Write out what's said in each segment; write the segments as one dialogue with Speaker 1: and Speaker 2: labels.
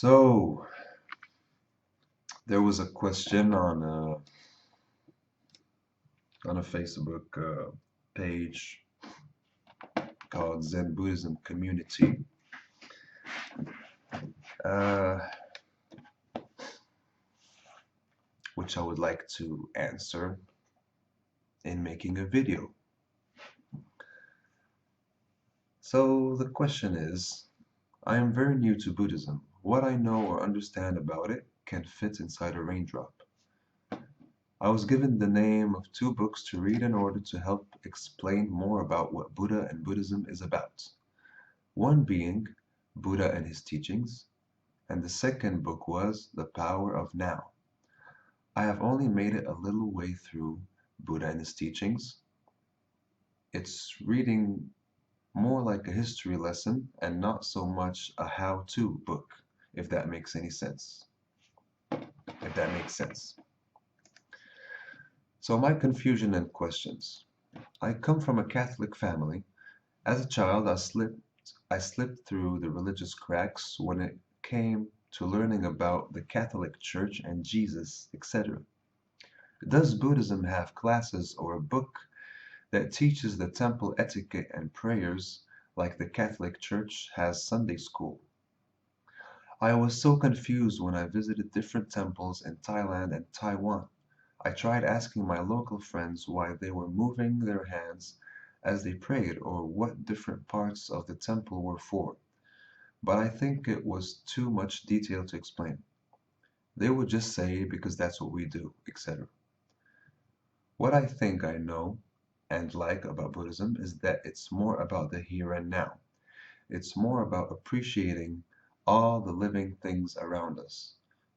Speaker 1: So there was a question on a Facebook page called Zen Buddhism Community, uh, which I would like to answer in making a video. So the question is, I am very new to Buddhism. What I know or understand about it can fit inside a raindrop. I was given the name of two books to read in order to help explain more about what Buddha and Buddhism is about. One being Buddha and his teachings, and the second book was The Power of Now. I have only made it a little way through Buddha and his teachings. It's reading more like a history lesson and not so much a how-to book, if that makes any sense. If that makes sense. So my confusion and questions. I come from a Catholic family. As a child, I slipped through the religious cracks when it came to learning about the Catholic Church and Jesus, etc. Does Buddhism have classes or a book that teaches the temple etiquette and prayers like the Catholic Church has Sunday school? I was so confused when I visited different temples in Thailand and Taiwan. I tried asking my local friends why they were moving their hands as they prayed or what different parts of the temple were for, but I think it was too much detail to explain. They would just say because that's what we do, etc. What I think I know and like about Buddhism is that it's more about the here and now. It's more about appreciating all the living things around us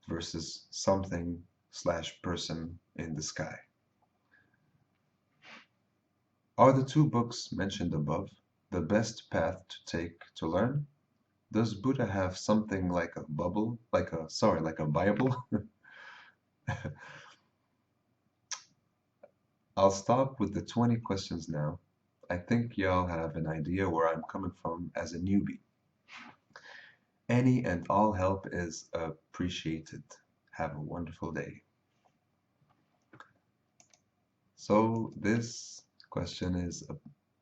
Speaker 1: versus something/person in the sky. Are the two books mentioned above the best path to take to learn? Does Buddha have something like a bubble, like a Bible? I'll stop with the 20 questions now. I think y'all have an idea where I'm coming from as a newbie. Any and all help is appreciated. Have a wonderful day. So this question is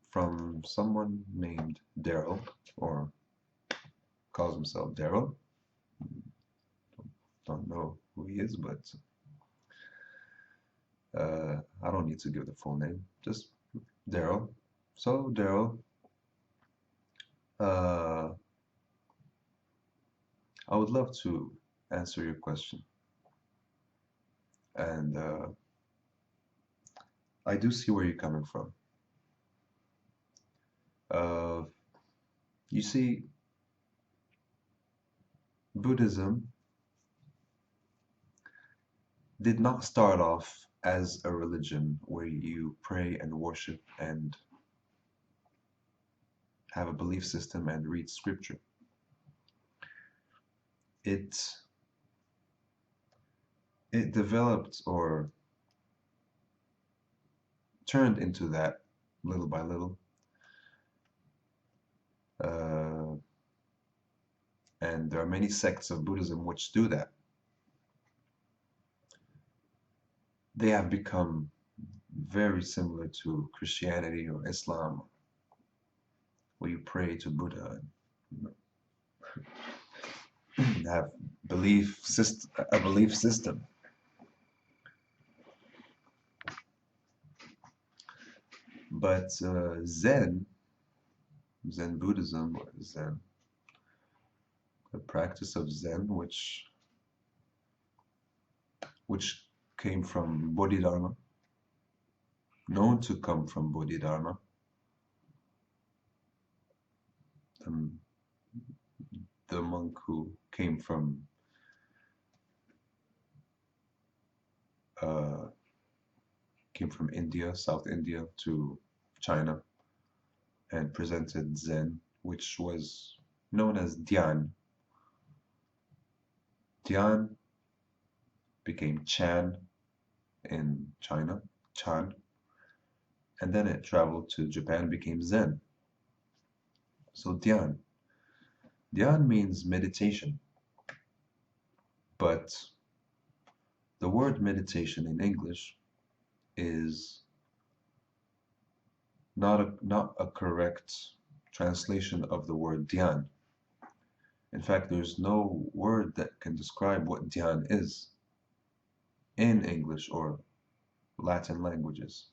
Speaker 1: from someone named Daryl, or calls himself Daryl. Don't know who he is, but I don't need to give the full name, just Daryl. So Daryl, uh, I would love to answer your question, and I do see where you're coming from. Uh, you see, Buddhism did not start off as a religion where you pray and worship and have a belief system and read scripture. It developed or turned into that little by little. Uh, and there are many sects of Buddhism which do that. They have become very similar to Christianity or Islam, where you pray to Buddha and have a belief system. But Zen Buddhism, or Zen, the practice of Zen, which came from Bodhidharma, known to come from Bodhidharma, the monk who came from India, South India, to China, and presented Zen, which was known as Dhyan. Dhyan became Chan in China, Chan, and then it traveled to Japan, became Zen. So Dhyan means meditation. But the word meditation in English is not a correct translation of the word dhyan. In fact, there's no word that can describe what dhyan is in English or Latin languages.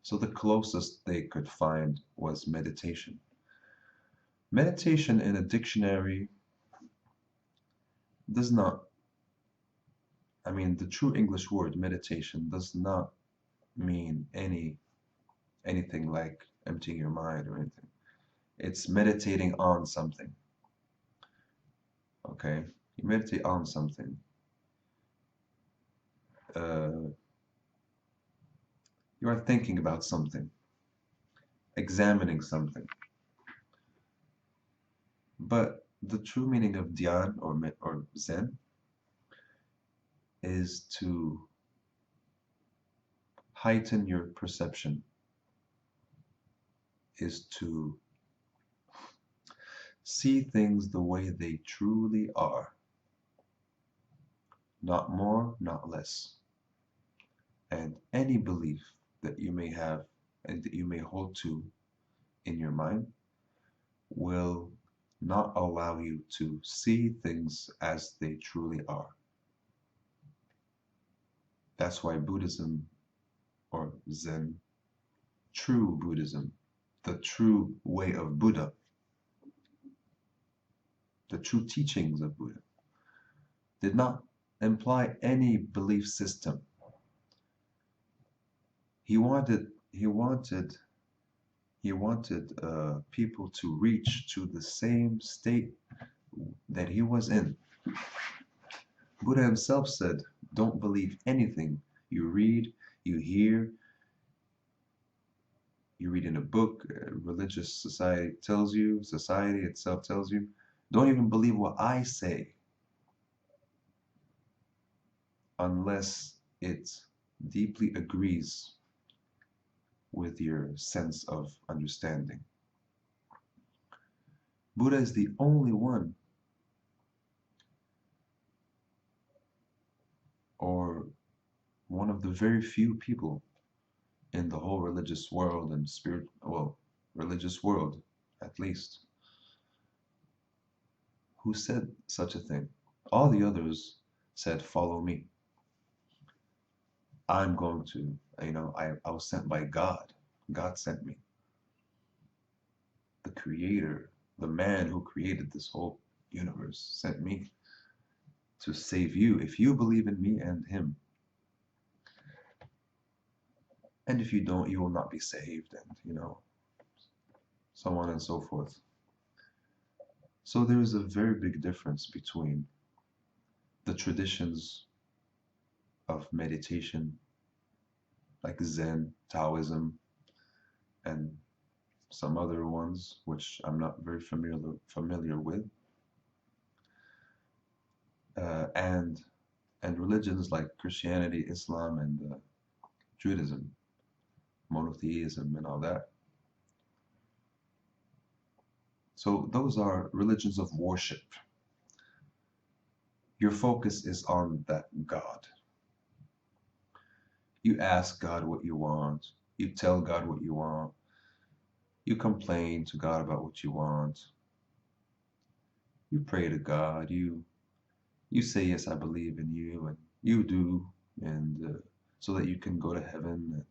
Speaker 1: So the closest they could find was meditation. Meditation in a dictionary does not, I mean, the true English word meditation does not mean anything like emptying your mind or anything. It's meditating on something. Okay? You meditate on something. You are thinking about something, examining something. But the true meaning of dhyan or Zen is to heighten your perception, is to see things the way they truly are, not more, not less. And any belief that you may have and that you may hold to in your mind will not allow you to see things as they truly are. That's why Buddhism or Zen, true Buddhism, the true way of Buddha, the true teachings of Buddha, did not imply any belief system. He wanted people to reach to the same state that he was in. Buddha himself said, don't believe anything you read, you hear, you read in a book, religious society itself tells you. Don't even believe what I say unless it deeply agrees with your sense of understanding. Buddha is the only one, or one of the very few people in the whole religious world and religious world at least, who said such a thing. All the others said, follow me. I'm going to, I was sent by God. God sent me. The creator, the man who created this whole universe sent me to save you if you believe in me and him. And if you don't, you will not be saved, and so on and so forth. So there is a very big difference between the traditions of meditation like Zen, Taoism, and some other ones which I'm not very familiar with, and religions like Christianity, Islam, and Judaism, monotheism, and all that. So those are religions of worship. Your focus is on that God. You ask God what you want. You tell God what you want. You complain to God about what you want. You pray to God. You say, yes, I believe in you, and you do, and so that you can go to heaven and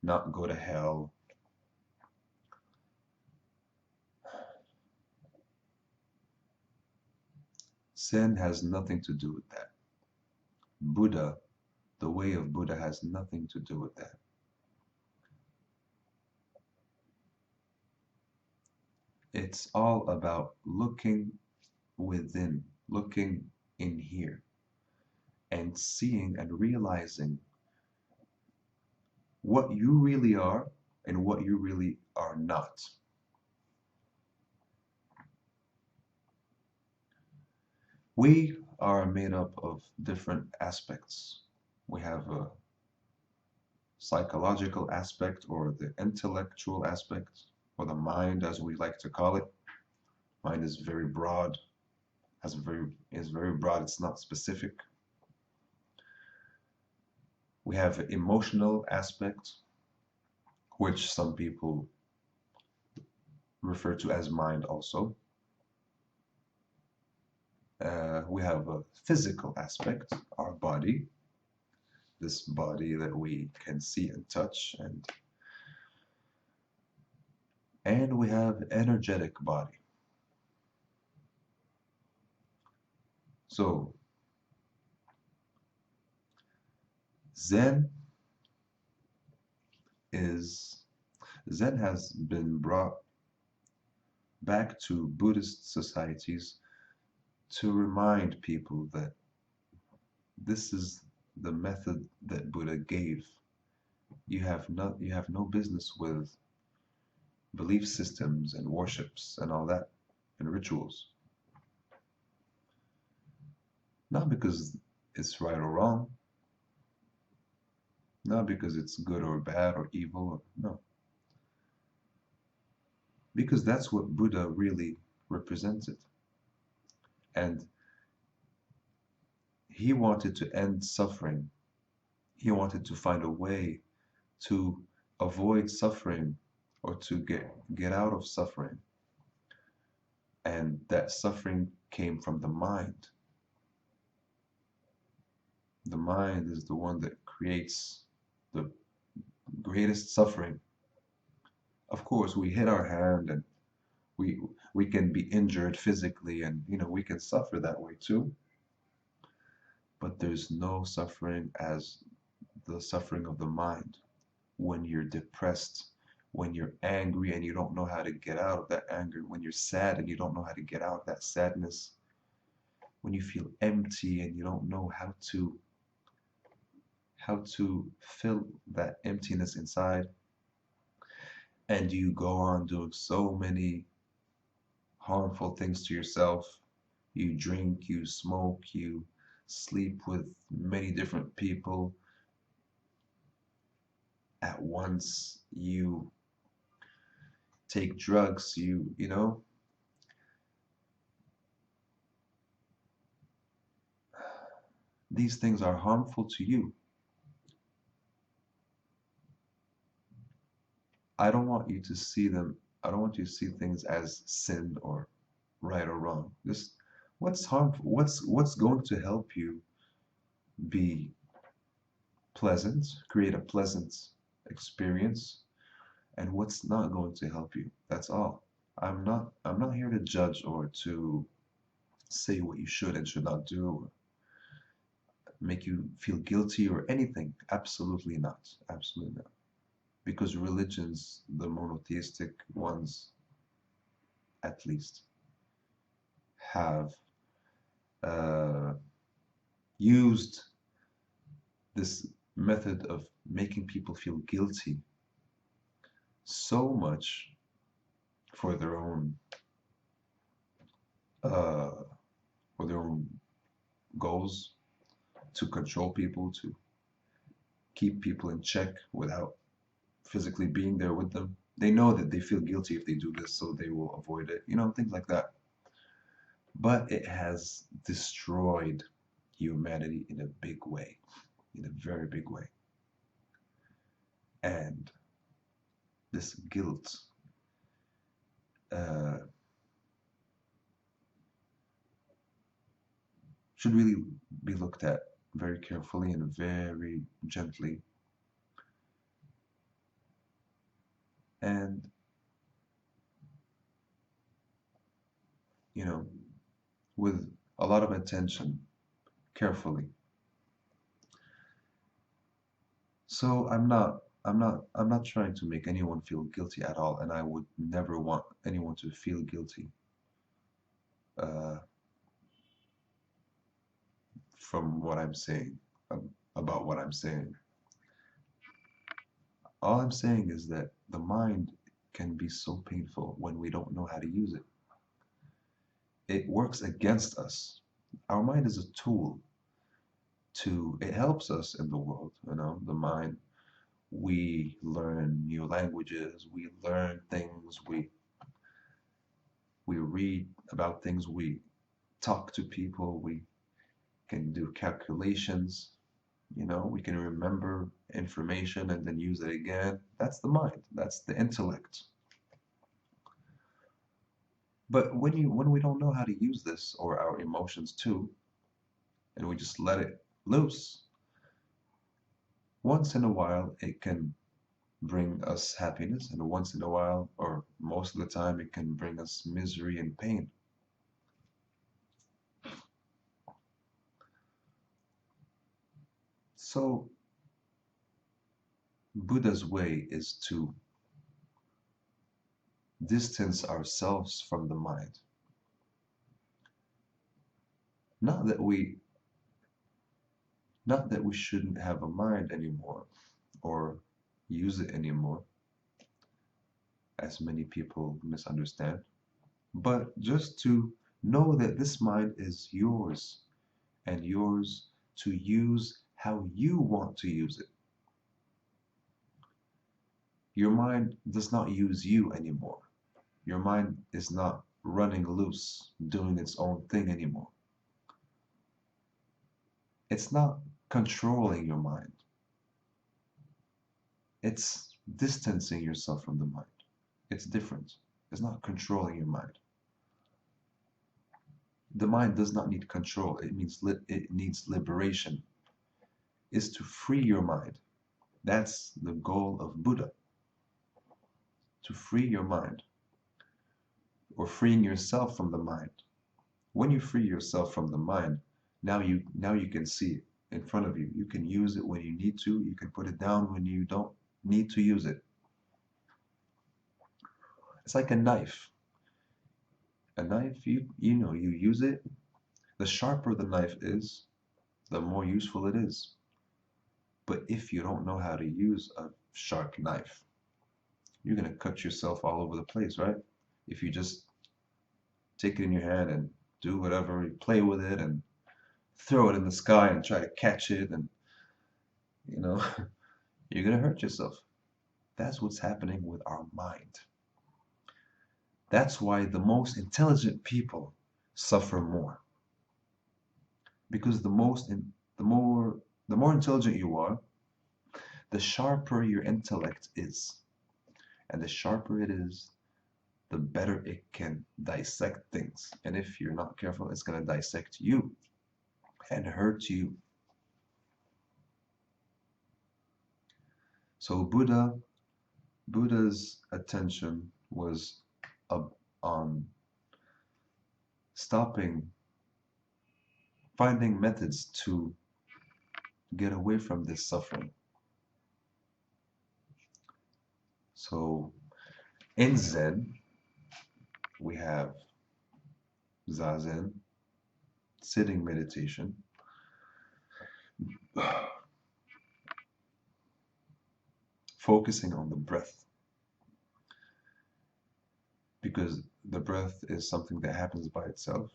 Speaker 1: not go to hell. Sin has nothing to do with that. Buddha, the way of Buddha, has nothing to do with that. It's all about looking within, looking in here, and seeing and realizing what you really are and what you really are not. We are made up of different aspects. We have a psychological aspect, or the intellectual aspect, or the mind as we like to call it. Mind is very broad is very broad. It's not specific. We have emotional aspect, which some people refer to as mind also. We have a physical aspect, our body, this body that we can see and touch, and we have energetic body. So Zen is Zen has been brought back to Buddhist societies to remind people that this is the method that Buddha gave. You have no business with belief systems and worships and all that and rituals. Not because it's right or wrong, not because it's good or bad or evil, no. Because that's what Buddha really represented. And he wanted to end suffering. He wanted to find a way to avoid suffering or to get out of suffering. And that suffering came from the mind. The mind is the one that creates the greatest suffering. Of course, we hit our hand and we we can be injured physically, and we can suffer that way too. But there's no suffering as the suffering of the mind. When you're depressed, when you're angry and you don't know how to get out of that anger, when you're sad and you don't know how to get out of that sadness, when you feel empty and you don't know how to fill that emptiness inside, and you go on doing so many harmful things to yourself. You drink, you smoke, you sleep with many different people at once, you take drugs, these things are harmful to you. I don't want you to see them, I don't want you to see things as sin or right or wrong. Just what's harmful, what's going to help you be pleasant, create a pleasant experience, and what's not going to help you. That's all. I'm not here to judge or to say what you should and should not do, or make you feel guilty or anything. Absolutely not. Absolutely not. Because religions, the monotheistic ones at least, have uh, used this method of making people feel guilty so much for their own uh, for their own goals, to control people, to keep people in check without physically being there with them. They know that they feel guilty if they do this, so they will avoid it, things like that. But it has destroyed humanity in a big way, in a very big way. And this guilt uh, should really be looked at very carefully and very gently. And, with a lot of attention, carefully. So I'm not trying to make anyone feel guilty at all, and I would never want anyone to feel guilty uh, from what I'm saying, about what I'm saying. All I'm saying is that the mind can be so painful when we don't know how to use it. It works against us. Our mind is a tool it helps us in the world, the mind. We learn new languages, we learn things, we read about things, we talk to people, we can do calculations, we can remember information and then use it again. That's the mind, that's the intellect. But when we don't know how to use this, or our emotions too, and we just let it loose, once in a while it can bring us happiness, and once in a while, or most of the time, it can bring us misery and pain. So Buddha's way is to distance ourselves from the mind. Not that we not that we shouldn't have a mind anymore or use it anymore, as many people misunderstand, but just to know that this mind is yours, and yours to use how you want to use it. Your mind does not use you anymore. Your mind is not running loose, doing its own thing anymore. It's not controlling your mind. It's distancing yourself from the mind. It's different. It's not controlling your mind. The mind does not need control. It needs liberation. It's to free your mind. That's the goal of Buddha. To free your mind, or freeing yourself from the mind. When you free yourself from the mind, now you can see it in front of you. You can use it when you need to. You can put it down when you don't need to use it. It's like a knife. A knife, you use it. The sharper the knife is, the more useful it is. But if you don't know how to use a sharp knife, you're gonna cut yourself all over the place, right? If you just take it in your hand and do whatever, you play with it and throw it in the sky and try to catch it, and you're gonna hurt yourself. That's what's happening with our mind. That's why the most intelligent people suffer more. Because the more intelligent you are, the sharper your intellect is. And the sharper it is, the better it can dissect things. And if you're not careful, it's going to dissect you and hurt you. So Buddha's attention was on finding methods to get away from this suffering. So in Zen, we have Zazen, sitting meditation, focusing on the breath, because the breath is something that happens by itself.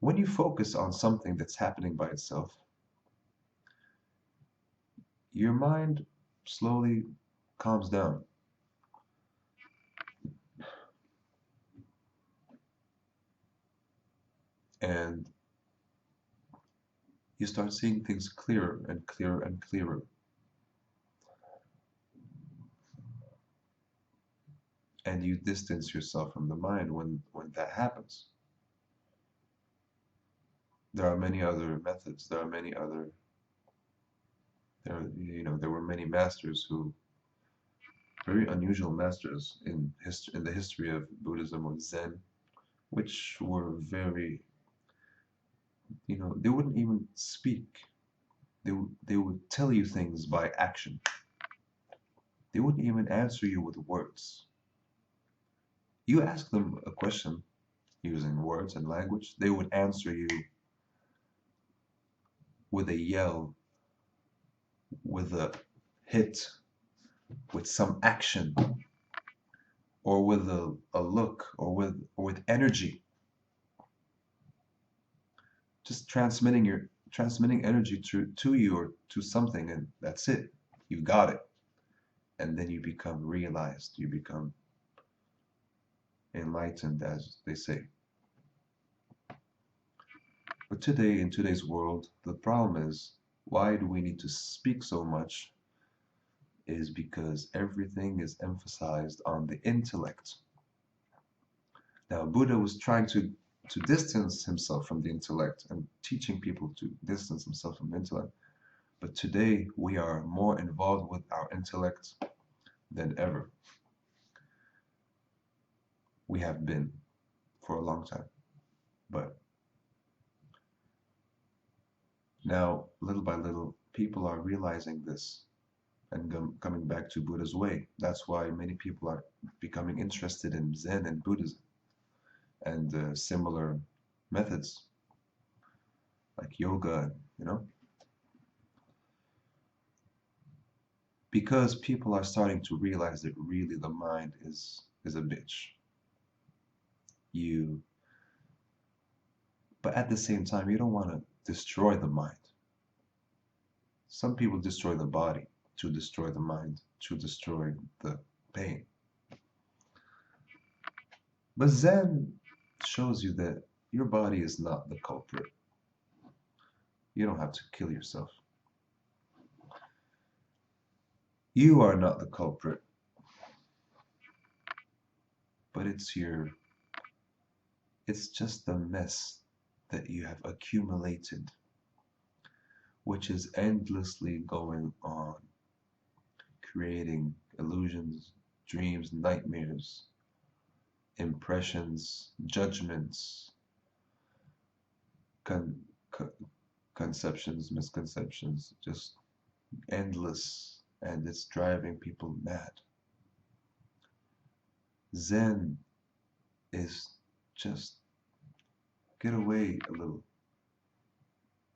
Speaker 1: When you focus on something that's happening by itself, your mind slowly calms down. And you start seeing things clearer and clearer and clearer. And you distance yourself from the mind when that happens. There are many other methods. There were many masters very unusual masters in the history of Buddhism or Zen, which were very, they wouldn't even speak. They would tell you things by action. They wouldn't even answer you with words. You ask them a question using words and language, they would answer you with a yell, with a hit, with some action, or with a look, or with energy. Just transmitting energy to you or to something, and that's it. You got it. And then you become realized, you become enlightened, as they say. But today, in today's world, the problem is, why do we need to speak so much? Is because everything is emphasized on the intellect. Now, Buddha was trying to distance himself from the intellect and teaching people to distance themselves from the intellect. But today, we are more involved with our intellect than ever. We have been for a long time. But now, little by little, people are realizing this and coming back to Buddha's way. That's why many people are becoming interested in Zen and Buddhism and similar methods like yoga, because people are starting to realize that really the mind is a bitch. You, but at the same time, you don't want to destroy the mind. Some people destroy the body to destroy the mind, to destroy the pain. But Zen shows you that your body is not the culprit. You don't have to kill yourself. You are not the culprit, but it's just the mess that you have accumulated, which is endlessly going on, creating illusions, dreams, nightmares, impressions, judgments, conceptions, misconceptions, just endless, and it's driving people mad. Zen is just get away a little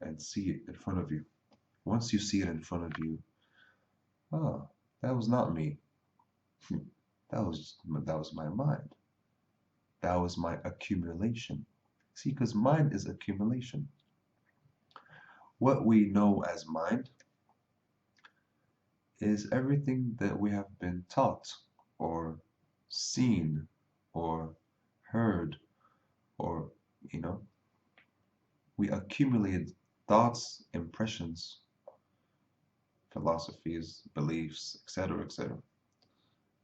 Speaker 1: and see it in front of you. Once you see it in front of you, oh, that was not me. That was my mind. That was my accumulation. See, because mind is accumulation. What we know as mind is everything that we have been taught or seen or heard, or we accumulated thoughts, impressions, philosophies, beliefs, etc., etc.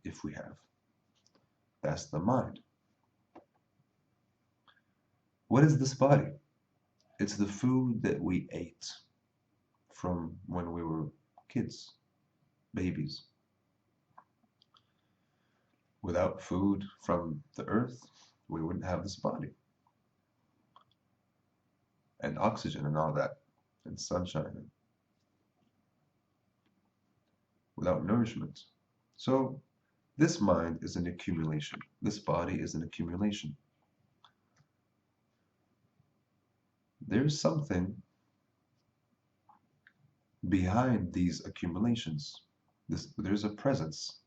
Speaker 1: If we have, that's the mind. What is this body? It's the food that we ate from when we were kids, babies. Without food from the earth, we wouldn't have this body. And oxygen and all that, and sunshine. Without nourishment. So this mind is an accumulation. This body is an accumulation. There's something behind these accumulations. There's a presence.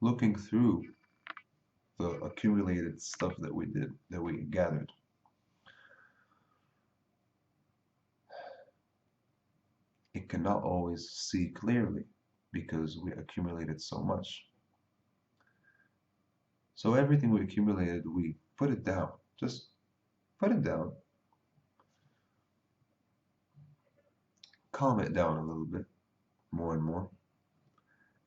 Speaker 1: Looking through the accumulated stuff that we did, that we gathered. It cannot always see clearly because we accumulated so much. So everything we accumulated, we put it down. Just put it down. Calm it down a little bit, more and more.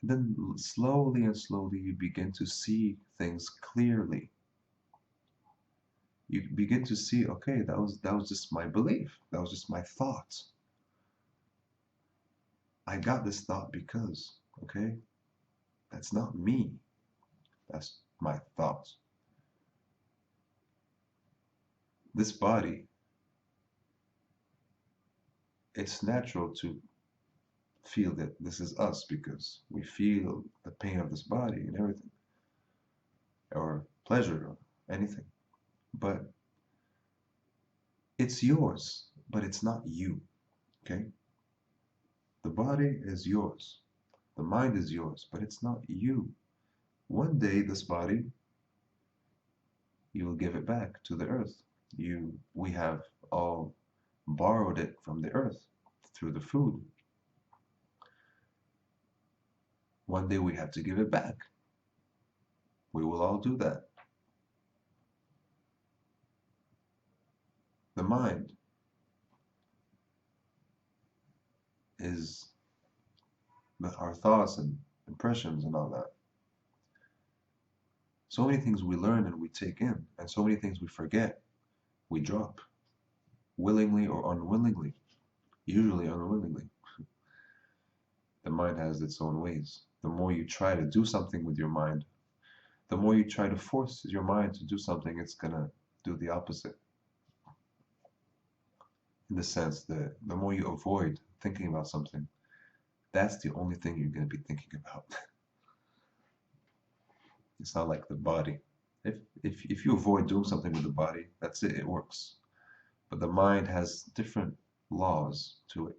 Speaker 1: And then slowly and slowly you begin to see things clearly. You begin to see, okay, that was just my belief. That was just my thought. I got this thought because, okay, that's not me. That's my thought. This body, it's natural to feel that this is us because we feel the pain of this body and everything, or pleasure or anything. But it's yours, but it's not you, okay? The body is yours. The mind is yours, but it's not you. One day, this body, you will give it back to the earth. We have all borrowed it from the earth through the food. One day we have to give it back. We will all do that. The mind is our thoughts and impressions and all that. So many things we learn and we take in, and so many things we forget, we drop, willingly or unwillingly, usually unwillingly. The mind has its own ways. The more you try to do something with your mind, the more you try to force your mind to do something, it's gonna do the opposite. In the sense that the more you avoid thinking about something, that's the only thing you're gonna be thinking about. It's not like the body. If you avoid doing something with the body, that's it, it works. But the mind has different laws to it,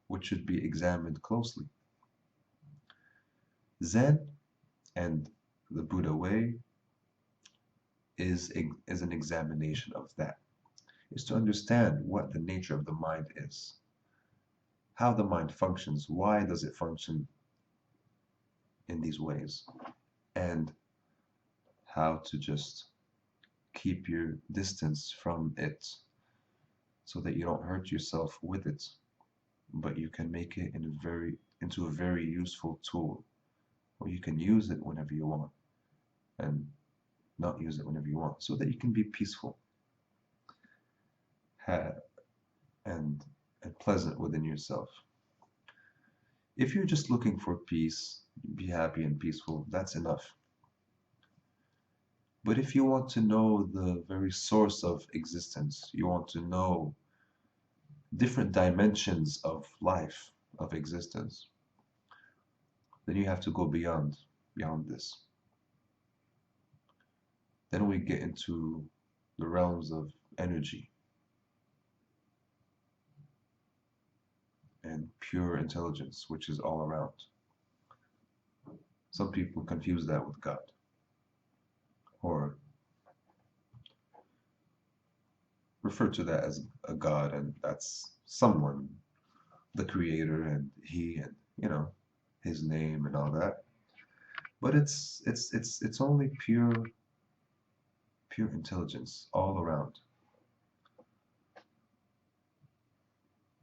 Speaker 1: which should be examined closely. Zen and the Buddha way is an examination of that. Is to understand what the nature of the mind is, how the mind functions, why does it function in these ways, and how to just keep your distance from it so that you don't hurt yourself with it, but you can make it into a very useful tool where you can use it whenever you want and not use it whenever you want, so that you can be peaceful and pleasant within yourself. If you're just looking for peace, be happy and peaceful, that's enough. But if you want to know the very source of existence, you want to know different dimensions of life, of existence, then you have to go beyond this. Then we get into the realms of energy and pure intelligence, which is all around. Some people confuse that with God, or refer to that as a God, and that's someone, the creator, and he, and his name and all that. But it's only pure intelligence all around.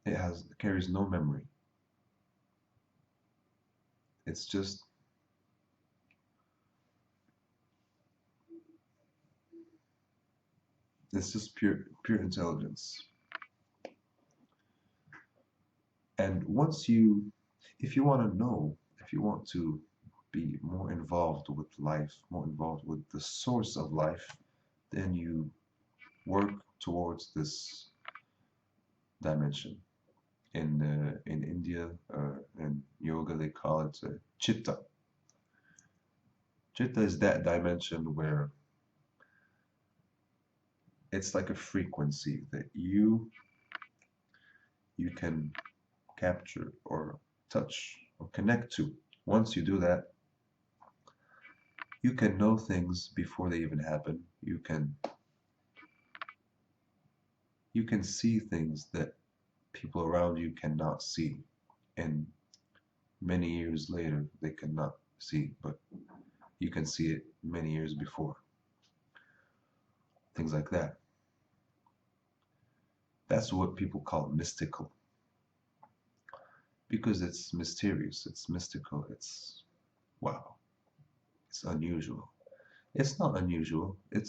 Speaker 1: It carries no memory. It's just pure intelligence. And if you want to know, if you want to be more involved with life, more involved with the source of life, then you work towards this dimension. In India, in yoga, they call it chitta. Chitta is that dimension where it's like a frequency that you can capture or touch or connect to. Once you do that, you can know things before they even happen. You can see things that people around you cannot see, and many years later they cannot see, but you can see it many years before. Things like that. That's what people call mystical, because it's mysterious, it's mystical, it's wow, it's unusual. It's not unusual, it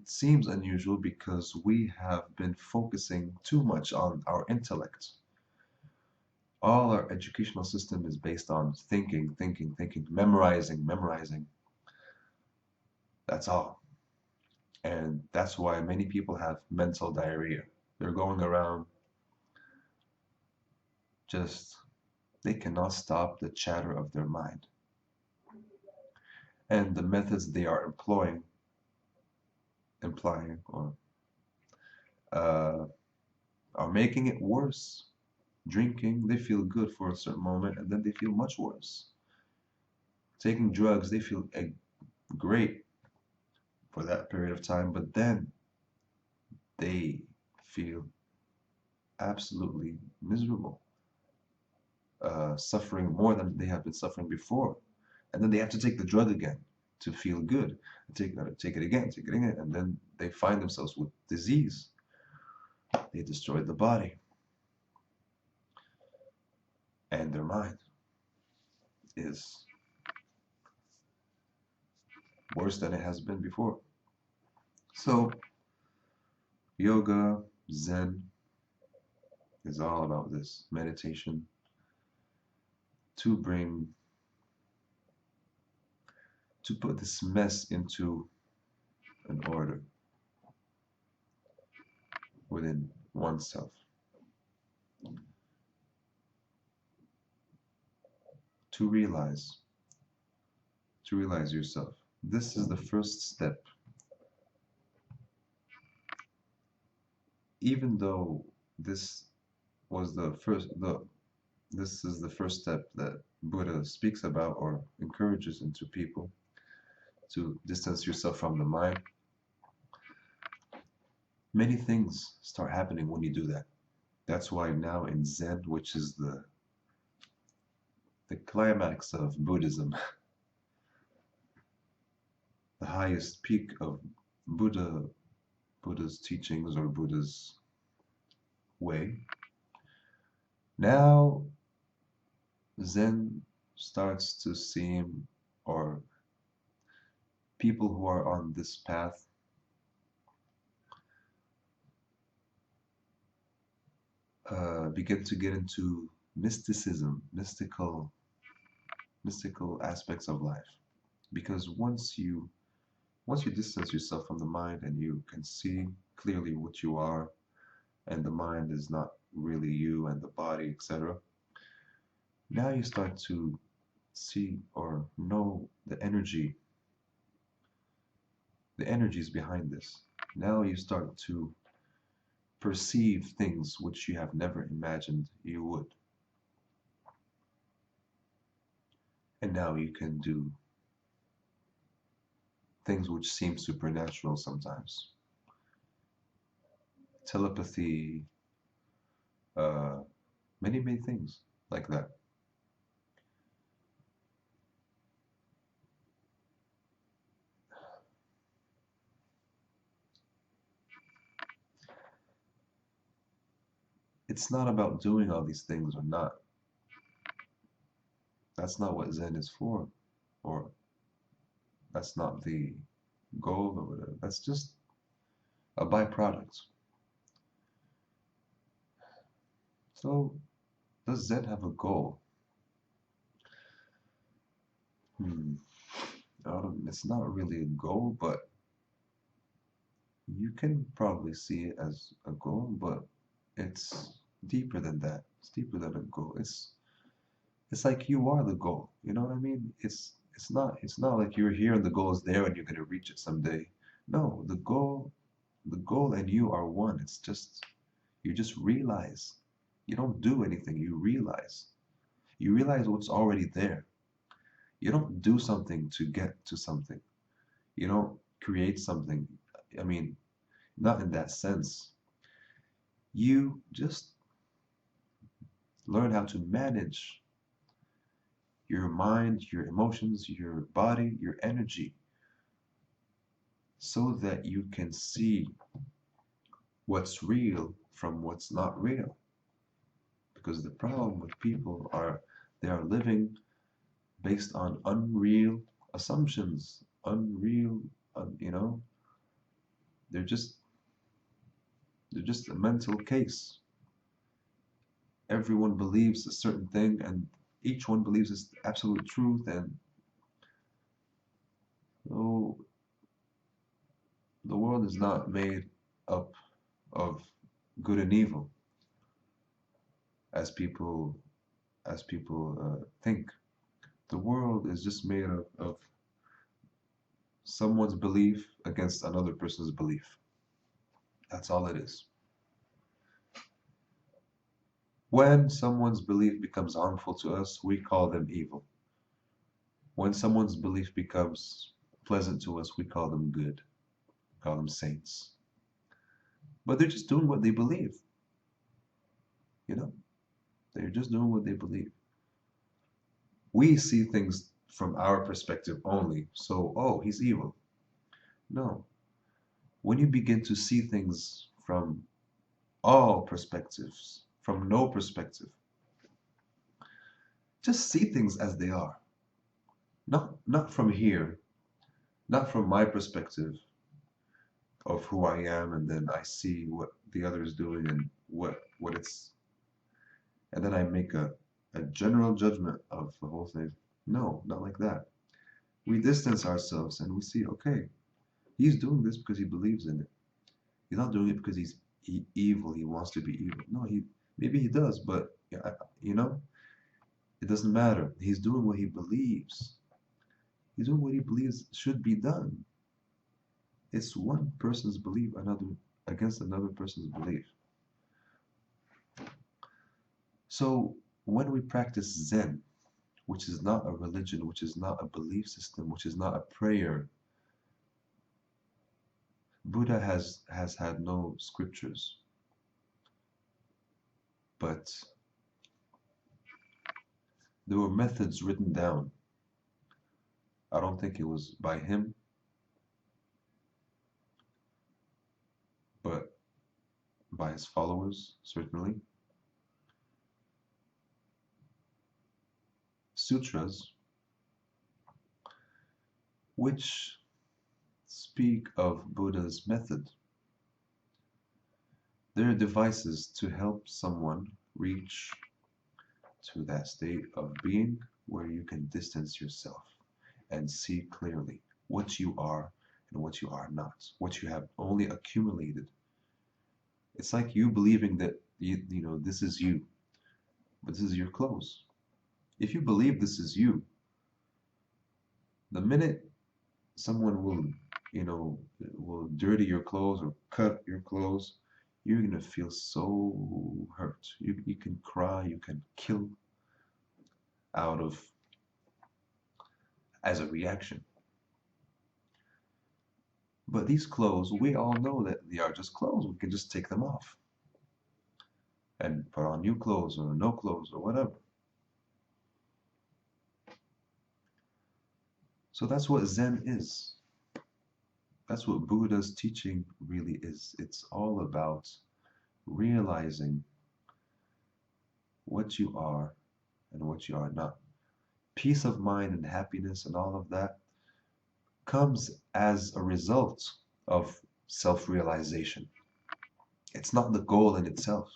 Speaker 1: seems unusual because we have been focusing too much on our intellect. All our educational system is based on thinking, memorizing. That's all. And that's why many people have mental diarrhea. They're going around they cannot stop the chatter of their mind. And the methods they are implying, or are making it worse. Drinking, they feel good for a certain moment, and then they feel much worse. Taking drugs, they feel great for that period of time, but then they feel absolutely miserable, suffering more than they have been suffering before. And then they have to take the drug again to feel good. Take it again, and then they find themselves with disease. They destroyed the body, and their mind is worse than it has been before. So, yoga, Zen is all about this meditation to bring, to put this mess into an order within oneself, to realize, to realize yourself. This is the first step. Even though this was the first, this is the first step that Buddha speaks about or encourages into people to distance yourself from the mind. Many things start happening when you do that. That's why now in Zen, which is the climax of Buddhism, the highest peak of Buddha's teachings or Buddha's way. Now Zen starts to seem, or people who are on this path begin to get into mysticism, mystical aspects of life. Because once you distance yourself from the mind and you can see clearly what you are, and the mind is not really you and the body, etc., now you start to see or know the energies behind this. Now you start to perceive things which you have never imagined you would. And now you can do things which seem supernatural sometimes. Telepathy, uh, many things like that. It's not about doing all these things or not. That's not what Zen is for, or that's not the goal or whatever. That's just a byproduct. So, does Zen have a goal? Hmm. It's not really a goal, but you can probably see it as a goal, but it's deeper than that. It's deeper than a goal. It's like you are the goal. You know what I mean? It's not like you're here and the goal is there and you're gonna reach it someday. No, the goal and you are one. It's just you just realize. You don't do anything, you realize. You realize what's already there. You don't do something to get to something. You don't create something. I mean, not in that sense. You just learn how to manage your mind, your emotions, your body, your energy, so that you can see what's real from what's not real. Because the problem with people are they are living based on unreal assumptions, unreal, you know, they're just they're just a mental case. Everyone believes a certain thing, and each one believes it's the absolute truth, and so the world is not made up of good and evil as people think. The world is just made of someone's belief against another person's belief. That's all it is. When someone's belief becomes harmful to us, we call them evil. When someone's belief becomes pleasant to us, we call them good, call them saints. But they're just doing what they believe, you know? They're just doing what they believe. We see things from our perspective only. So, oh, he's evil. No. When you begin to see things from all perspectives, from no perspective. Just see things as they are. Not from here, not from my perspective of who I am, and then I see what the other is doing and what it's, and then I make a general judgment of the whole thing. No, not like that. We distance ourselves and we see, okay, he's doing this because he believes in it. He's not doing it because he's evil. He wants to be evil. No, he maybe he does, but yeah, you know, it doesn't matter. He's doing what he believes. He's doing what he believes should be done. It's one person's belief another against another person's belief. So when we practice Zen, which is not a religion, which is not a belief system, which is not a prayer, Buddha has had no scriptures, but there were methods written down. I don't think it was by him, but by his followers, certainly. Sutras, which speak of Buddha's method. They're devices to help someone reach to that state of being where you can distance yourself and see clearly what you are and what you are not, what you have only accumulated. It's like you believing that you know this is you, but this is your clothes. If you believe this is you, the minute someone will, you know, will dirty your clothes or cut your clothes, you're gonna feel so hurt. You can cry, you can kill out of as a reaction. But these clothes, we all know that they are just clothes. We can just take them off and put on new clothes or no clothes or whatever. So that's what Zen is. That's what Buddha's teaching really is. It's all about realizing what you are and what you are not. Peace of mind and happiness and all of that comes as a result of self-realization. It's not the goal in itself.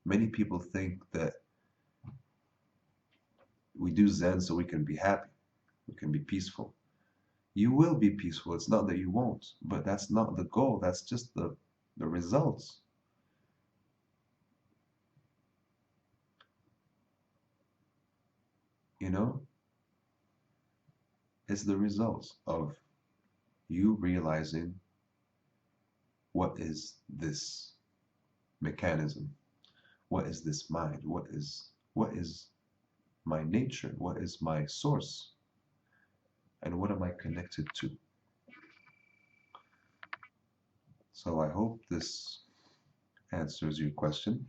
Speaker 1: Many people think that we do Zen so we can be happy, we can be peaceful. You will be peaceful. It's not that you won't, but that's not the goal. That's just the results. You know, it's the results of you realizing what is this mechanism, what is this mind, what is my nature, what is my source, and what am I connected to. So I hope this answers your question.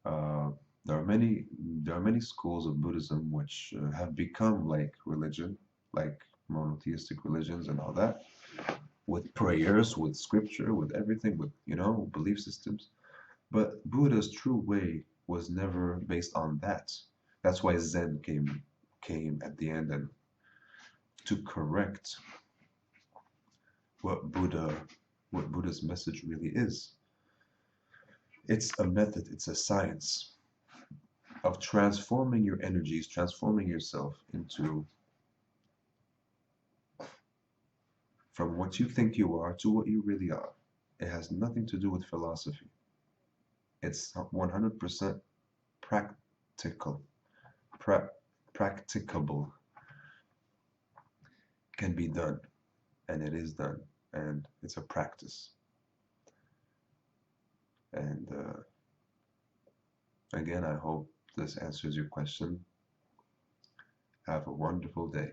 Speaker 1: Uh, there are many schools of Buddhism which have become like religion, like monotheistic religions and all that, with prayers, with scripture, with everything, with belief systems. But Buddha's true way was never based on that. That's why Zen came at the end and to correct what Buddha's message really is. It's a method, it's a science of transforming your energies, transforming yourself into from what you think you are to what you really are. It has nothing to do with philosophy. It's 100% practical, practicable, can be done, and it is done, and it's a practice. And again, I hope this answers your question. Have a wonderful day.